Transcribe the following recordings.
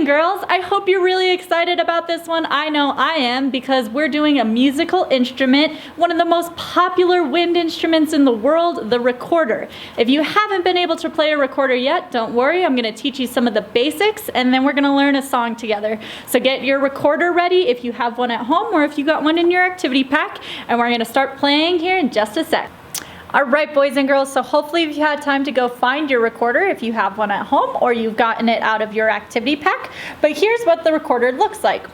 and girls, I hope you're really excited about this one. I know I am, because we're doing a musical instrument, one of the most popular wind instruments in the world, the recorder. If you haven't been able to play a recorder yet, don't worry, I'm going to teach you some of the basics, and then we're going to learn a song together. So get your recorder ready if you have one at home or if you got one in your activity pack, and we're going to start playing here in just a sec. All right, boys and girls, so hopefully you've had time to go find your recorder if you have one at home or you've gotten it out of your activity pack. But here's what the recorder looks like.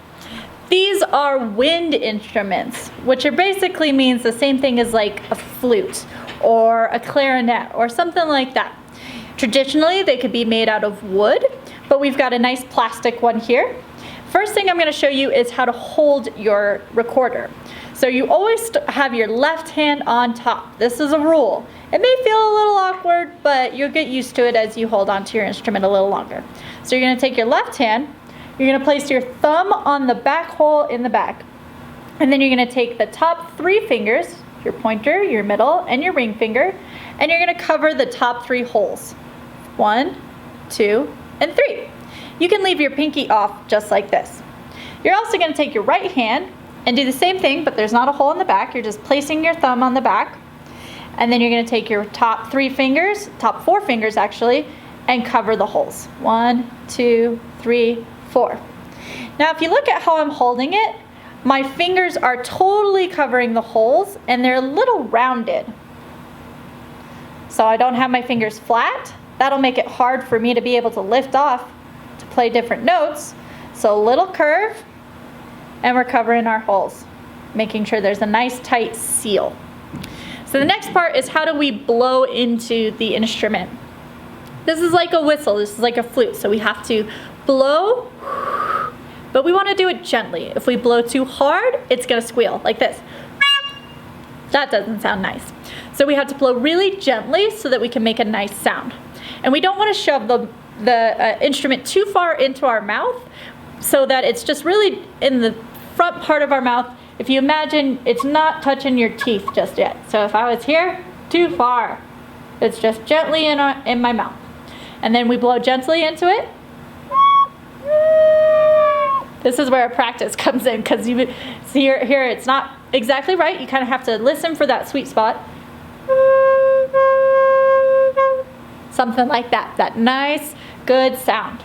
These are wind instruments, which basically means the same thing as like a flute or a clarinet or something like that. Traditionally, they could be made out of wood, but we've got a nice plastic one here. First thing I'm going to show you is how to hold your recorder. So you always have your left hand on top. This is a rule. It may feel a little awkward, but you'll get used to it as you hold onto your instrument a little longer. So you're going to take your left hand, you're going to place your thumb on the back hole in the back, and then you're going to take the top 3 fingers, your pointer, your middle, and your ring finger, and you're going to cover the top 3 holes. 1, 2, and 3. You can leave your pinky off just like this. You're also going to take your right hand and do the same thing, but there's not a hole in the back. You're just placing your thumb on the back, and then you're going to take your top 3 fingers, top 4 fingers actually, and cover the holes. 1, 2, 3, 4. Now if you look at how I'm holding it, my fingers are totally covering the holes and they're a little rounded. So I don't have my fingers flat. That'll make it hard for me to be able to lift off to play different notes. So a little curve, and we're covering our holes, making sure there's a nice tight seal. So the next part is how do we blow into the instrument. This is like a whistle, this is like a flute, so we have to blow, but we want to do it gently. If we blow too hard, it's going to squeal like this. That doesn't sound nice. So we have to blow really gently so that we can make a nice sound. And we don't want to shove the instrument too far into our mouth so that it's just really in the front part of our mouth. If you imagine, it's not touching your teeth just yet. So if I was here, too far. It's just gently in my mouth. And then we blow gently into it. This is where our practice comes in, because you see here it's not exactly right. You kind of have to listen for that sweet spot. Something like that, that nice, good sound.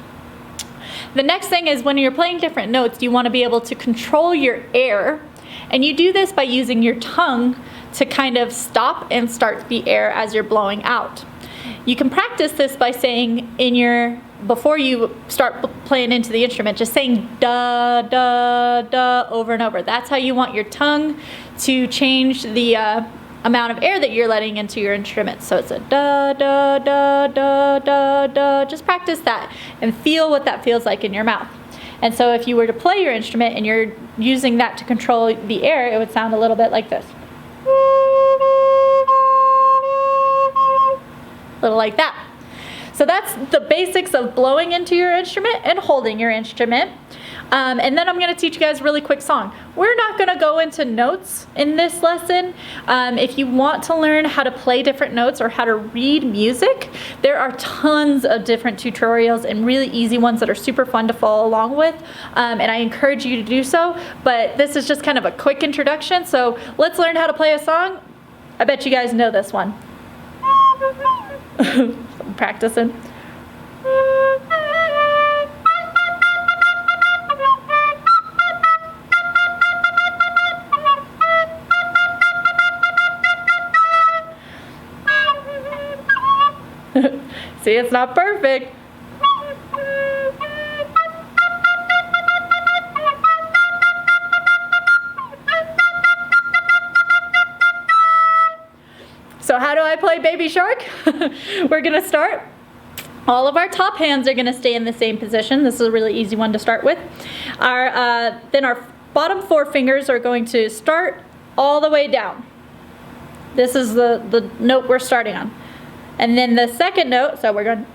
The next thing is when you're playing different notes, you want to be able to control your air, and you do this by using your tongue to kind of stop and start the air as you're blowing out. You can practice this by saying before you start playing into the instrument, just saying da, da, da over and over. That's how you want your tongue to change the amount of air that you're letting into your instrument. So it's a da, da, da, da, da, da. Just practice that and feel what that feels like in your mouth. And so if you were to play your instrument and you're using that to control the air, it would sound a little bit like this. A little like that. So that's the basics of blowing into your instrument and holding your instrument. And then I'm going to teach you guys a really quick song. We're not going to go into notes in this lesson. If you want to learn how to play different notes or how to read music, there are tons of different tutorials and really easy ones that are super fun to follow along with. And I encourage you to do so. But this is just kind of a quick introduction. So let's learn how to play a song. I bet you guys know this one. I'm practicing. See, it's not perfect. So how do I play Baby Shark? We're going to start. All of our top hands are going to stay in the same position. This is a really easy one to start with. Then our bottom 4 fingers are going to start all the way down. This is the note we're starting on. And then the second note, so we're going.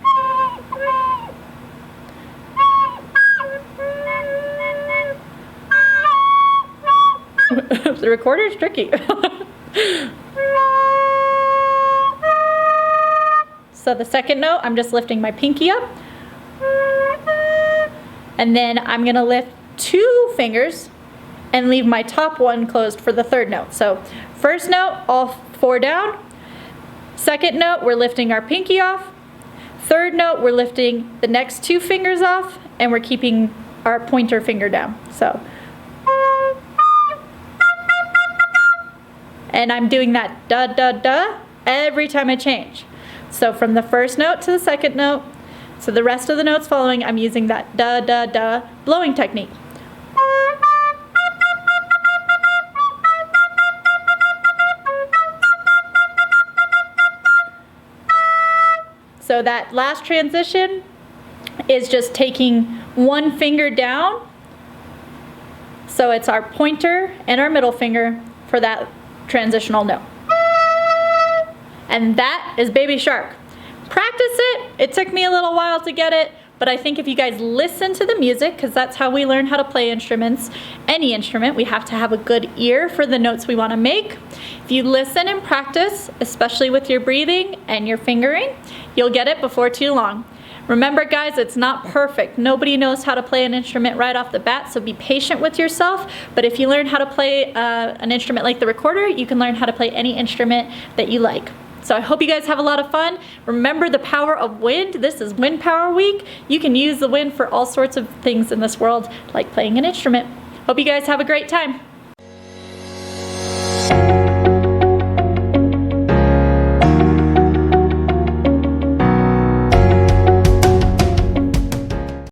The recorder is tricky. So the second note, I'm just lifting my pinky up. And then I'm gonna lift 2 fingers and leave my top one closed for the 3rd note. So first note, all 4 down. Second note, we're lifting our pinky off. Third note, we're lifting the next 2 fingers off, and we're keeping our pointer finger down. So, and I'm doing that da da da every time I change. So from the first note to the second note, so the rest of the notes following, I'm using that da da da blowing technique. So that last transition is just taking 1 finger down. So it's our pointer and our middle finger for that transitional note. And that is Baby Shark. Practice it. It took me a little while to get it, but I think if you guys listen to the music, because that's how we learn how to play instruments, any instrument, we have to have a good ear for the notes we want to make. If you listen and practice, especially with your breathing and your fingering, you'll get it before too long. Remember guys, it's not perfect. Nobody knows how to play an instrument right off the bat, so be patient with yourself. But if you learn how to play an instrument like the recorder, you can learn how to play any instrument that you like. So I hope you guys have a lot of fun. Remember the power of wind. This is Wind Power Week. You can use the wind for all sorts of things in this world, like playing an instrument. Hope you guys have a great time.